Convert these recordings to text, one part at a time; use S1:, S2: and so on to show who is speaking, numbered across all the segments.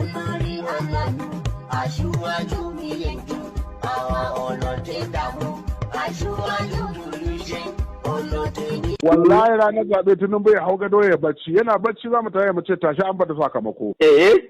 S1: olórí aláàánú aṣíwájú ìyẹ̀jú àwọn ọlọ́tẹ̀ dààmú aṣíwájú olùṣe olótẹ̀ ní.
S2: Wallahi ranar zaɓe Tinubu ya hau gado ya bacci yana bacci za mu tare mu ce tashi an bada sakamako.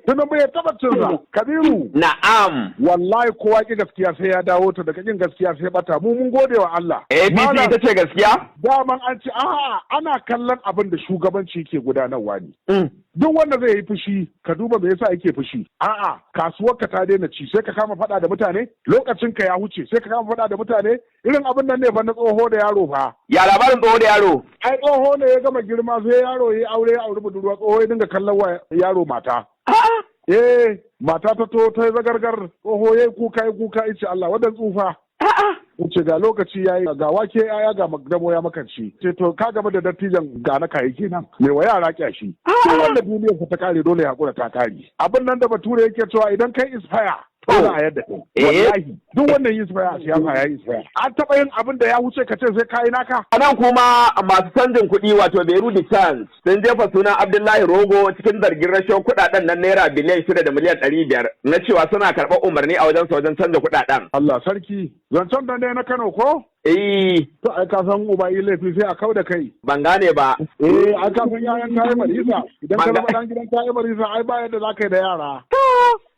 S2: Tinubu ya taɓa cinsa. Kabiru.
S3: Na'am.
S2: Wallahi kowa ki gaskiya sai ya dawo ta daga kin gaskiya sai bata mu mun gode wa Allah.
S3: APC ita ce gaskiya?
S2: Daman an ce a'a ana kallon abin da shugabanci ke gudanarwa ne. Duk wanda zai yi fushi ka duba me yasa yake fushi. A'a kasuwar ka ta daina ci sai ka kama faɗa da mutane lokacin ka ya huce sai ka kama faɗa da mutane irin abin nan ne fa na tsoho da yaro fa.
S3: Ya labarin tsoho da yaro?
S2: Ai tsoho ne ya gama girma sai yaro ya aure ya auri budurwa tsoho ya dinga kallon wa yaro mata. Mata ta to ta yi zagargar tsoho ya yi kuka ya ce Allah wadan tsufa. Wuce ga lokaci ya yi ga wake ya ga damo ya makanci. Ce to ka gaba da dattijan ga na kayi kenan. Me wa yara kyashi. Ko wanda duniyar ta kare dole ya hakura ta kare. Abin nan da bature yake cewa idan kai isfaya za a yadda kai. Wallahi duk wannan yin isfaya a siyasa ya yi isfaya. An taɓa yin abin da ya wuce ka ce sai kayi naka.
S3: A nan kuma masu canjin kuɗi wato Beirut Chance sun jefa sunan Abdullahi Rogo cikin zargin rashin kuɗaɗen nan naira biliyan 6 da miliyan 500 na cewa suna karɓar umarni a wajen wajen canza kuɗaɗen.
S2: Allah sarki zancen da ne na Kano ko? To ai ka san uba yi laifi sai a kau da kai.
S3: Ban gane ba.
S2: Ai ka san yayan kayi marisa idan ka zama dan gidan kayi marisa ai ba yadda za ka yi da yara.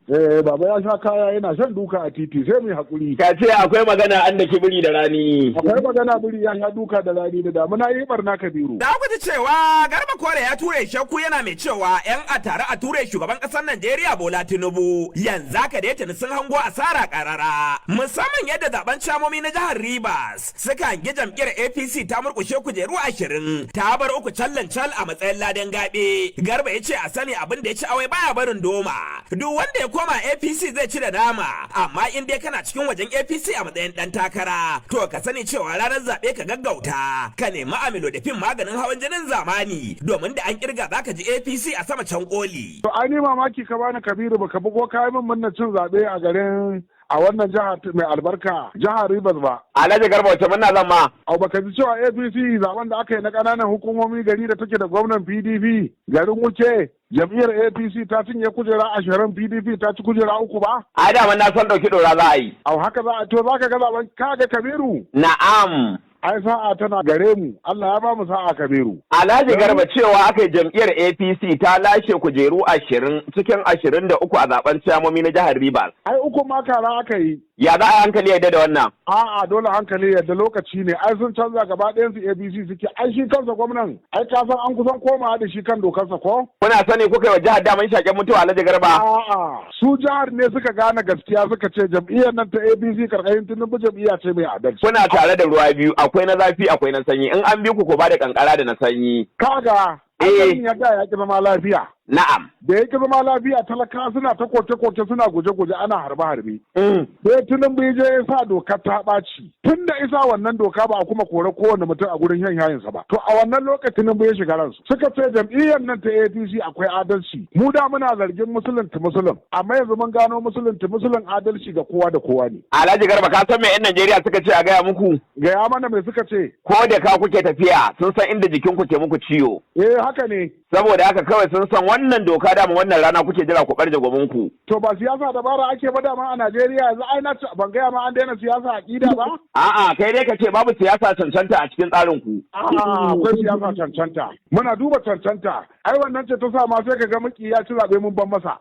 S2: Baba ya sha kaya yana shan duka a titi sai mu yi hakuri.
S3: Ka ce akwai magana an da biri da rani.
S2: Akwai magana biri ya sha duka da rani da damuna yi barna Kabiru.
S4: Da ku ji cewa Garba Kore ya ture shakku yana mai cewa yan a tare a ture shugaban ƙasar Najeriya Bola Tinubu yanzu haka da ya sun hango asara karara. Musamman yadda zaben camomi na jihar Rivers suka hangi jam'iyyar APC ta murƙushe kujeru 20 ta bar 3 callan a matsayin ladan gaɓe. Garba ya ce a sani abin da ya ci awai baya barin doma. Duk wanda ya koma APC zai ci da dama amma in dai kana cikin wajen APC a matsayin dan takara to ka sani cewa ranar zaɓe ka gaggauta ka nemi amilo da fin maganin hawan jinin zamani domin da an kirga zaka ji APC a sama can koli.
S2: To ai ni mamaki ka bani Kabiru baka bugo kayan min murnar cin zaɓe a garin a wannan jihar mai albarka jihar Rivers ba.
S3: Alhaji Garba wace muna zan ma?
S2: Au baka ji cewa APC zaben da aka yi na ƙananan hukumomi gari da take da gwamnan PDP garin Wuce jam'iyyar APC ta cinye kujera 20 PDP ta ci kujera 3 ba?
S3: A da na son dauki dora za a yi.
S2: Au haka za a to za ka ga zaben kaga Kabiru.
S3: Na'am.
S2: Ai sa'a tana gare mu Allah ya ba mu sa'a Kabiru.
S3: Alhaji Garba cewa aka yi jam'iyyar APC ta lashe kujeru 20 cikin 23 a zaben ciyamomi na jihar Rivers.
S2: Ai 3 ma kara aka yi.
S3: Ya za a hankali yadda da wannan?
S2: A'a dole hankali yadda lokaci ne ai sun canza gaba ɗayan su APC suke ai shi kansa gwamnan ai ka san an kusan komawa da shi kan dokarsa ko?
S3: Kuna sani kuka yi wa jihar daman shaƙen mutuwa Alhaji Garba?
S2: A'a su jihar ne suka gane gaskiya suka ce jam'iyyar nan ta APC karkashin Tinubu jam'iyya ce mai adalci.
S3: Kuna tare da ruwa biyu akwai na zafi akwai na sanyi in an bi ku ko ba da kankara da na sanyi.
S2: Kaga ya ga ya ki zama lafiya.
S3: Na'am.
S2: Da yake zama lafiya talaka suna ta koke-koke suna guje-guje ana harbe-harbe. Sai Tinubu ya je ya sa dokar ta ɓaci. Tun da isa wannan doka ba a kuma kore kowane mutum a gurin yayinsa ba. To a wannan lokacin Tinubu ya shiga ransu. Suka ce jam'iyyar nan ta APC akwai adalci. Mu da muna zargin musulun ta musulun. Amma yanzu mun gano musulun ta musulun adalci ga kowa da kowa ne.
S3: Alhaji Garba ka san me 'yan Najeriya suka ce a gaya muku?
S2: Gaya mana me suka ce?
S3: Ko da ka kuke tafiya sun san inda jikinku ke muku ciwo.
S2: Haka ne.
S3: Saboda haka kawai sun san wannan doka da wannan rana kuke jira ku ɓarje ku.
S2: To ba siyasa dabara ake ba dama a Najeriya yanzu ai na ban gaya ma an daina siyasa aƙida ba?
S3: A'a kai dai ka ce babu siyasa cancanta a cikin tsarin ku.
S2: A'a akwai siyasa cancanta. Muna duba cancanta. Ai wannan ce ta sa ma sai ka ga miki ya ci zaɓe mun ban masa.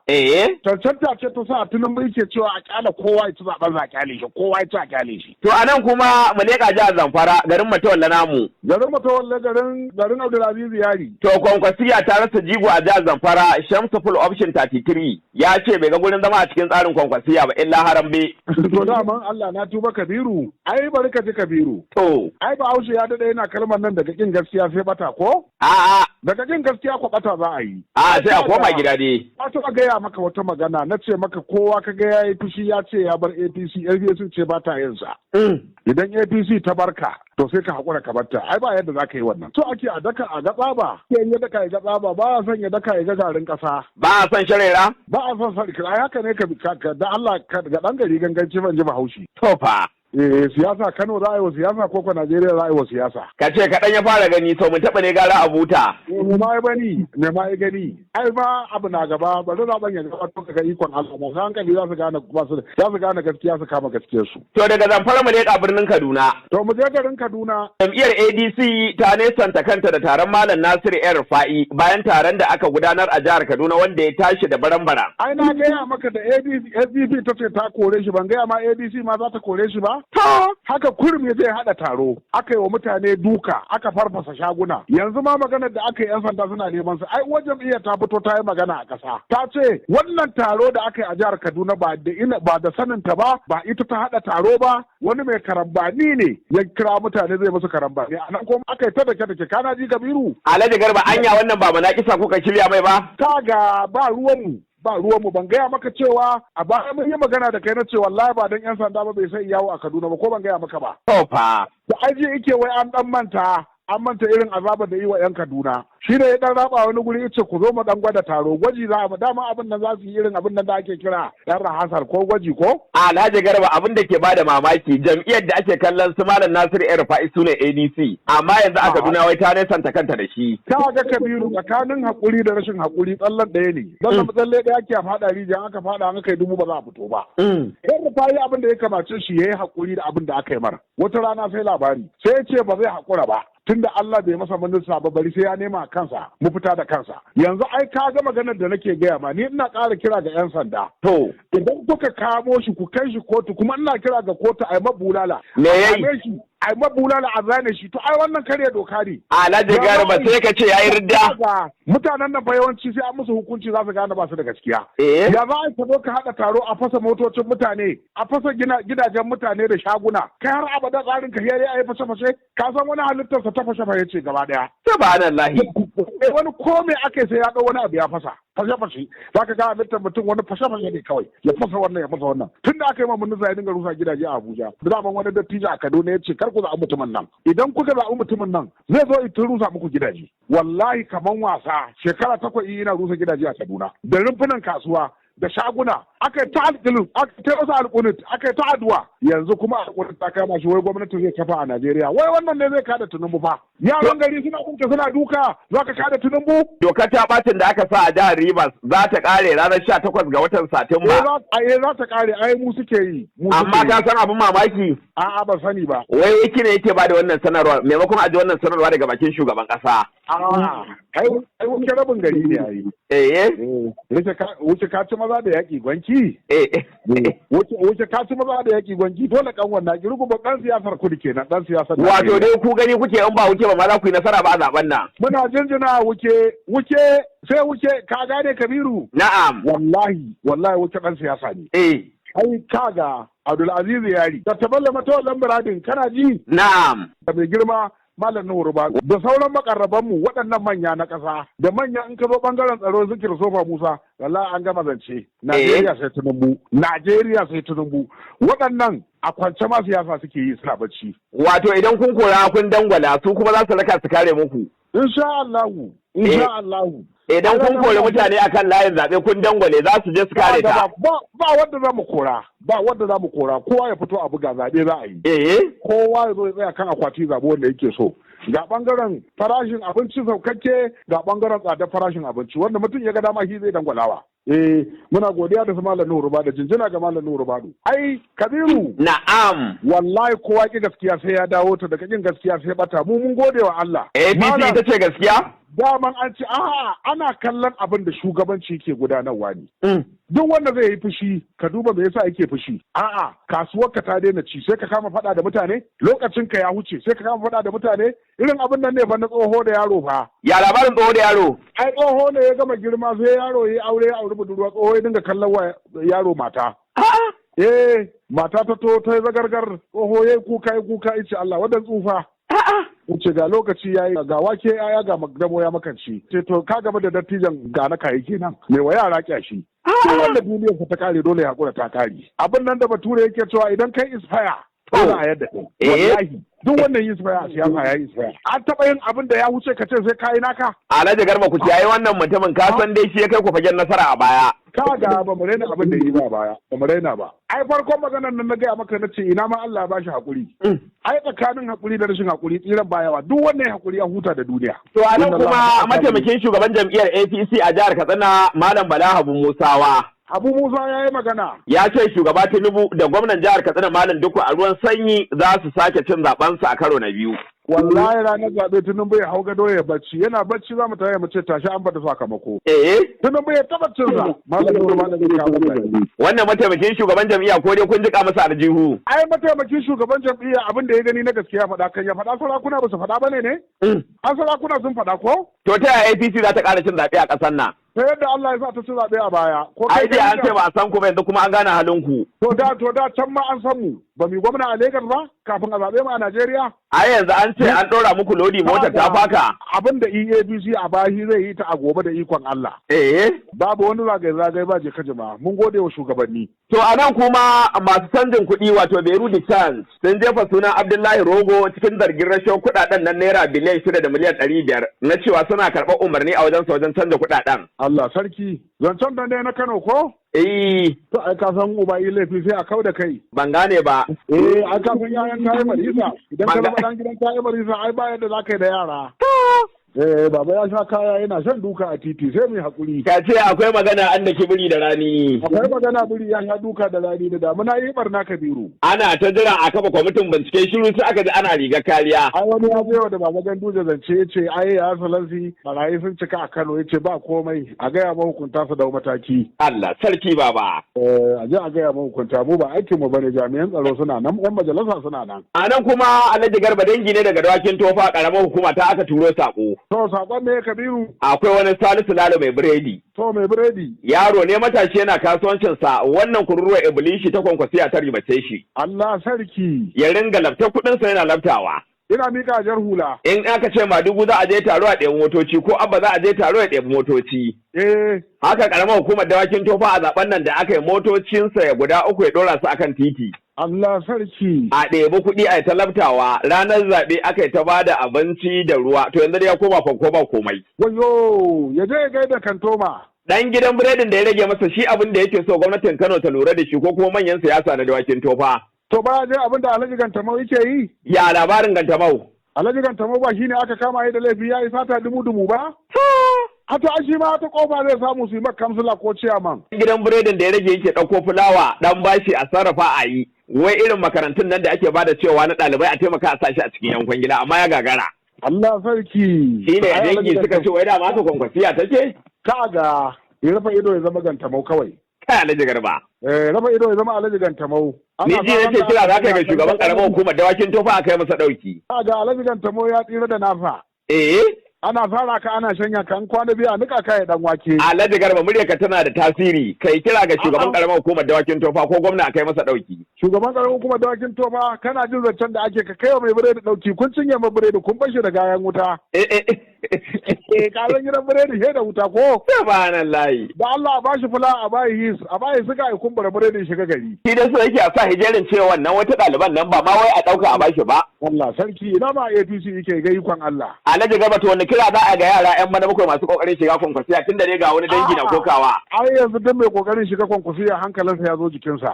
S2: Cancanta ce ta sa Tinubu yake cewa a kyala kowa ya ci zaɓen za a kyale shi kowa ya ci a kyale shi.
S3: To a nan kuma mu leƙa jihar Zamfara garin Matawalla namu.
S2: Garin Matawalla garin Abdulaziz Yari.
S3: To Kwankwasiya ta rasa jigo a jihar Zamfara Shamsu Full Option 33 ya ce bai ga gurin zama a cikin tsarin Kwankwasiya ba illa harambe.
S2: To daman Allah na tuba Kabiru. Ai bari ka ji Kabiru.
S3: To.
S2: Ai Bahaushe ya daɗe yana kalmar nan daga kin gaskiya sai bata ko?
S3: A'a.
S2: Daga kin gaskiya ko bata za a yi.
S3: A sai a koma gida dai.
S2: Na taɓa gaya maka wata magana na ce maka kowa ka ga yayi fushi ya ce ya bar APC ce ba ta yin sa. Idan APC ta barka to sai ka haƙura ka barta ai ba yadda za ka yi wannan. To ake a daka a gatsa ba. Ke ya daka ya gatsa ba ba a son ya daka ya ga garin ƙasa.
S3: Ba a son sharera?
S2: Ba a son sarki ai haka ne ka da Allah ga ɗan gari ganganci ban ji Bahaushe.
S3: To fa.
S2: Siyasa Kano za a yi wa siyasa ko Najeriya za a yi wa siyasa.
S3: Ka ce kaɗan ya fara gani to mun taɓa ne gara a buta.
S2: Me ma ya gani. Ai ba abu na gaba ba zai zaɓen ya gaba to kaga ikon Allah ba. Hankali za su gane gaskiya su kama gaskiyar su.
S3: To daga Zamfara mu leƙa birnin Kaduna.
S2: To mu je garin Kaduna.
S3: Jam'iyyar ADC ta nesanta kanta da taron Malam Nasiru El Rufa'i bayan taron da aka gudanar a jihar Kaduna wanda ya tashi da baran-bara.
S2: Ai na gaya maka da SDP ta ce ta kore shi ban gaya ma ADC ma za ta kore shi ba? Haka kurmi zai haɗa taro aka yi wa mutane duka aka farfasa shaguna yanzu ma maganar da aka yi 'yan sanda suna neman su ai uwar jam'iyyar ta fito ta yi magana a ƙasa ta ce wannan taro da aka yi a jihar Kaduna ba da saninta ba ita ta haɗa taro ba wani mai karambani ne ya kira mutane zai musu karambani a nan kuma aka yi ta da kana ji Kabiru.
S3: Alhaji Garba anya wannan ba manakisa kuka shirya mai ba?
S2: Kaga ba ruwanmu ban gaya maka cewa a baya mun yi magana da kai na ce wallahi ba dan 'yan sanda ba bai sai yawo a Kaduna ba ko ban gaya maka ba.
S3: To fa.
S2: Da aji yake wai an manta irin azabar da yi wa 'yan Kaduna. Shi ne ya dan raba wani guri yace ku zo mu dan gwada taro gwaji za mu dama abin nan za su yi irin abin nan da ake kira yan rahasar ko gwaji ko?
S3: Alhaji Garba abin da ke bada mamaki jam'iyyar da ake kallon su Malam Nasiru El Rufa'i su ne ADC amma yanzu a Kaduna wai ta nesanta kanta da shi.
S2: Ka ga Kabiru tsakanin hakuri da rashin hakuri tsallan ɗaya ne. Dan tsalle ɗaya ake faɗa rijiya aka faɗa an kai dubu ba za a fito ba. El Rufa'i abin da ya kamace shi yayi hakuri da abin da aka yi mara. Wata rana sai labari sai ya ce ba zai hakura ba. Tunda Allah bai masa minista ba bari sai ya nema kansa mu fita da kansa yanzu ai ka ga maganar da nake gaya ma ni ina ƙara kira ga 'yan sanda to idan kuka kamo shi ku kai shi kotu kuma ina kira ga kotu ai mabulala
S3: me yayi
S2: ai mabulala a zane shi to ai wannan karya doka ne
S3: Alhaji Garba sai ka ce yayi ridda
S2: mutanen nan fa yawanci sai an musu hukunci za su gane ba su da gaskiya ya za a ka ka haɗa taro a fasa motocin mutane a fasa gidajen mutane da shaguna kai har abada tsarin ka yare ai fashe ka san wani halittarsa ta fashe ce gaba daya
S3: subhanallahi
S2: wani komai ake sai ya ɗau wani abu ya fasa fashe za ka ga halittar mutum wani fashe ne kawai ya fasa wannan tun da aka yi mamun ya dinga rusa gidaje a Abuja da wani dattijo a Kaduna ya ce kar ku zaɓi mutumin nan idan kuka zaɓi mutumin nan zai zo ita rusa muku gidaje wallahi kaman wasa shekara 8 ina rusa gidaje a Kaduna da rumfunan kasuwa da shaguna aka yi ta alƙilin aka ta wasu alƙunut aka yi ta addu'a yanzu kuma alƙunut ta kama shi wai gwamnati zai kafa a Najeriya wai wannan ne zai kada Tinubu fa yaran gari suna kunta suna duka za ka kada Tinubu
S3: dokar ta bacin da aka sa a jihar Rivers za ta kare ranar 18 ga watan Satumba
S2: za ta kare ai mu suke yi
S3: amma ka san abin mamaki
S2: a'a ba sani ba
S3: wai yake ne yake bada wannan sanarwa maimakon a ji wannan sanarwa daga bakin shugaban kasa
S2: ai wuce rabin gari ne ai wuce ka ci maza da yaƙi gwanki wuce ka ci maza da yaƙi gwanki dole kan wannan ki rugu ɗan siyasar kudi kenan ɗan siyasar
S3: wato dai ku gani kuke in ba wuce ba ma za ku yi nasara ba a zaben nan
S2: muna jinjina wuce sai wuce ka gane Kabiru
S3: na'am
S2: wallahi wuce ɗan siyasa ne ai kaga Abdulaziz Yari da taballa matawallan muradin kana ji
S3: na'am
S2: da mai girma Malam Nuhu ba da sauran makarrabanmu waɗannan manya na ƙasa da manya in ka zo ɓangaren tsaro zikir Sofa Musa wallahi an gama zance Najeriya sai Tinubu waɗannan a kwance ma siyasa suke yi suna bacci
S3: wato idan kun kora kun dangwala su kuma za su raka su kare muku
S2: insha Allahu
S3: idan kun kore mutane akan layin zaɓe kun dangwale za su je su kare ta
S2: ba wanda za mu kora kowa ya fito a buga zaɓe za a yi kowa ya zo ya tsaya kan akwati zaɓe wanda yake so ga bangaren farashin abinci saukakke ga bangaren tsadar farashin abinci wanda mutum ya ga dama shi zai dangwalawa muna godiya da su Malam Nuhu da jinjina ga Malam Nuhu Rubadu ai Kabiru
S3: na'am
S2: wallahi kowa ki gaskiya sai ya dawo ta daga kin gaskiya sai bata mu mun gode wa Allah
S3: APC ita ce gaskiya
S2: daman an ce ana kallon abin da shugabanci ke gudanarwa ne duk wanda zai yi fushi ka duba me yasa yake fushi kasuwar ka ta daina ci sai ka kama faɗa da mutane lokacin ka ya huce sai ka kama faɗa da mutane irin abin nan ne fa na tsoho da yaro fa
S3: ya labarin tsoho da yaro
S2: ai tsoho ne ya gama girma sai yaro ya aure budurwa tsoho ya dinga kallon wa yaro mata mata ta to ta zagargar tsoho ya kuka ice Allah wadan tsufa wuce ga lokaci yayi ga wake yaya ga magdamo ya makanci sai to ka gaba da dattijan ga na kai kenan me wa yara kyashi wanda duniyar ta kare dole ya hakura ta kare abin nan da bature yake cewa idan kai isfaya ba a yadda wallahi duk wannan yin a siyasa ya yi an taɓa yin abin da ya wuce ka ce sai kayi naka.
S3: Alhaji Garba ku kiyaye wannan mutumin ka san dai shi ya kai ku fagen nasara a baya.
S2: Kaga ba mu raina abin da yi ba baya ba mu raina ba. Ai farkon maganar nan na gaya maka na ce ina ma Allah ba shi hakuri. Ai tsakanin hakuri da rashin hakuri tsiran bayawa duk wannan hakuri ya huta da duniya.
S3: To a nan kuma mataimakin shugaban jam'iyyar APC a jihar Katsina Malam Bala Habu Musawa.
S2: Abu Musa ya yi magana.
S3: Ya ce shugaba Tinubu da gwamnan jihar Katsina Malam Dukku a ruwan sanyi za su sake cin zaɓensu a karo na biyu.
S2: Wallahi ranar zaɓe Tinubu ya hau gado ya bacci yana bacci za mu tare mu ce tashi an bada sakamako. Tinubu ya taɓa cin za. Malam Dukku Malam Dukku.
S3: Wannan mataimakin shugaban jam'iyya ko dai kun jika masa aljihu.
S2: Ai mataimakin shugaban jam'iyya abin da ya gani na gaskiya faɗa kan ya faɗa sarakuna ba su faɗa ba ne? An sarakuna sun faɗa ko?
S3: To ta yaya APC za ta ƙara cin zaɓe a ƙasar nan?
S2: Ta yadda Allah ya sa ta ci zaɓe a baya.
S3: Ai dai an ce ba a san ku ba yanzu kuma an gane halin ku.
S2: To da can ma an san mu ba mu gwamna a Lagos ba kafin a zaɓe mu a Najeriya.
S3: Ai yanzu an ce an ɗora muku lodi motar ta faka.
S2: Abin da EABC a bahi zai yi ta a gobe da ikon Allah. Babu wani zagaye ba je kaji ba mun gode wa shugabanni.
S3: To a nan kuma masu canjin kuɗi wato Beru de Chance sun jefa sunan Abdullahi Rogo cikin zargin rashin kuɗaɗen nan naira biliyan 6 da miliyan 500 na cewa suna karɓar umarni a wajen canja kuɗaɗen.
S2: Allah sarki zancen da ne na Kano ko?
S3: To
S2: ai ka san uba yi laifi sai a kau da kai.
S3: Ban gane ba.
S2: Ai ka san yayan tayi marisa idan ka zama dan gidan tayi marisa ai ba yadda za ka yi da yara. Baba ya sha kaya yana shan duka a titi sai mu hakuri.
S3: Ka ce akwai magana an da biri da rani.
S2: Akwai magana biri ya sha duka da rani da damuna yi barna Kabiru.
S3: Ana ta jira a kafa kwamitin bincike shiru sai aka ji ana rigar kariya.
S2: Ai wani ya je da Baba Ganduje zance ya ce ai ya salansi barayi sun cika a Kano ya ce ba komai a gaya mahukunta su dau mataki.
S3: Allah sarki baba.
S2: A je a gaya mahukunta mu ba aikin mu bane jami'an tsaro suna nan yan majalisa suna nan.
S3: A nan kuma Alhaji Garba dangi ne daga dawakin tofa karamar hukuma ta aka turo sako.
S2: To sakon ne Kabiru.
S3: Akwai wani Salisu Lalo mai biredi.
S2: To mai biredi.
S3: Yaro ne matashi yana kasuwancinsa wannan kururuwar Ibilishi ta kwankwasiya ta ribace shi.
S2: Allah sarki.
S3: Ya ringa lafta kuɗinsa yana laftawa.
S2: Ina mika jar hula.
S3: In aka ce Madugu za a je taro a ɗebi motoci ko Abba za a je taro a ɗebi motoci. Haka karamar hukumar dawakin tofa a zaben nan da aka yi motocinsa ya guda 3 ya ɗora su akan titi.
S2: Allah sarki.
S3: A ɗebi kuɗi a yi talabtawa ranar zaɓe aka yi ta bada abinci da ruwa to yanzu ya koma fanko ba komai.
S2: Wayo ya je ya gaida kantoma.
S3: Dan gidan biredin da ya rage masa shi abin da yake so gwamnatin Kano ta lura da shi ko kuma manyan siyasa na dawakin tofa.
S2: To ba je abin da Alhaji Gantamau yake yi?
S3: Ya labarin Gantamau.
S2: Alhaji Gantamau ba shine aka kama yi da laifi ya yi sata dumu ba? A to shi ma ta kofa zai samu su yi maka kamsila ko ciyaman.
S3: Gidan biredin da ya rage yake ɗauko fulawa dan bashi a sarrafa a yi. Wai irin makarantun nan da ake bada cewa na ɗalibai a taimaka a sashi a cikin yankon gida amma ya gagara.
S2: Allah sarki.
S3: Shi ne dangi suka ce wai dama haka kwankwasiya take?
S2: Kaga ya rufe ido ya zama Gantamau kawai.
S3: Kai Alhaji Garba.
S2: Raba ido ya zama Alhaji Gantamau.
S3: Ni ji nake kira za ka ga shugaban karamar hukumar dawakin tofa a kai masa ɗauki.
S2: Ga Alhaji Gantamau ya tsira da nasa. Ana fara ka ana shanya kan kwana biyu a nika kai dan wake.
S3: Alhaji Garba muryarka tana da tasiri. Kai kira ga shugaban karamar hukumar dawakin tofa ko gwamna a kai masa ɗauki.
S2: Shugaban karamar hukumar dawakin tofa kana jin zancen da ake ka kai wa mai biredi ɗauki kun cinye mai biredi kun bashi da gayan wuta. Kalan gidan biredi he da wuta ko?
S3: Subhanallahi.
S2: Da Allah a bashi fula a bayi his a bayi suka yi kumbura biredi shiga gari.
S3: Shi da su yake a sa hijerin cewa wannan wata ɗaliban nan ba ma wai a ɗauka a bashi ba.
S2: Allah sarki ina ma APC yake ga ikon Allah.
S3: Alhaji Garba to wani kira za a ga yara 'yan bana bakwai masu kokarin shiga kwankwasiya tun da ne ga wani dangi na kokawa.
S2: Ai yanzu duk mai kokarin shiga kwankwasiya hankalinsa ya zo jikinsa.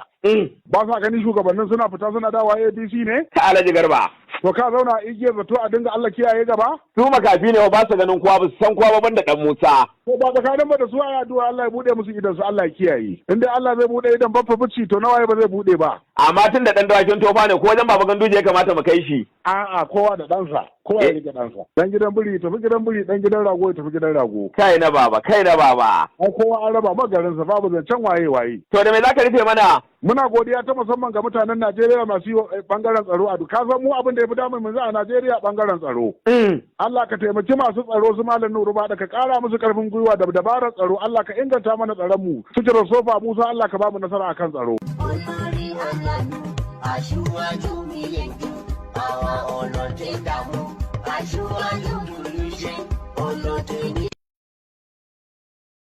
S2: Ba sa gani shugabannin suna fita suna dawa APC ne?
S3: Alhaji Garba.
S2: To ka zauna a igiyar zato a dinga Allah kiyaye gaba?
S3: Su makafi ne ba su ganin kowa ba su san kowa ba banda dan Musa.
S2: To ba tsakanin ba da su ayi addu'a Allah ya bude musu idan su Allah ya kiyaye. In dai Allah zai bude idan babba bici to nawaye ba zai bude ba.
S3: Amma tun da dan dawakin tofa ne ko wajen baba Ganduje ya kamata mu kai shi.
S2: A'a kowa da ɗansa. Kowa ya rike ɗansa. Dan gidan biri tafi gidan biri dan gidan rago ya tafi gidan rago.
S3: Kai na baba kai na baba.
S2: Ai kowa an raba magarinsa babu zancen waye.
S3: To da me zaka rufe mana?
S2: Muna godiya ta musamman ga mutanen Najeriya masu yi bangaren tsaro a duka san mu abin da ya fi damun yanzu a Najeriya bangaren tsaro. Allah ka taimaki masu tsaro su Malam Nuru ba da ka kara musu karfin gwiwa da dabarar tsaro Allah ka inganta mana tsaron mu. Sutura sofa Musa Allah ka ba mu nasara akan tsaro.
S1: Aṣíwájú mi lè dùn, àwọn ọ̀nà tẹ̀ dààmú, aṣíwájú mi lè ṣe.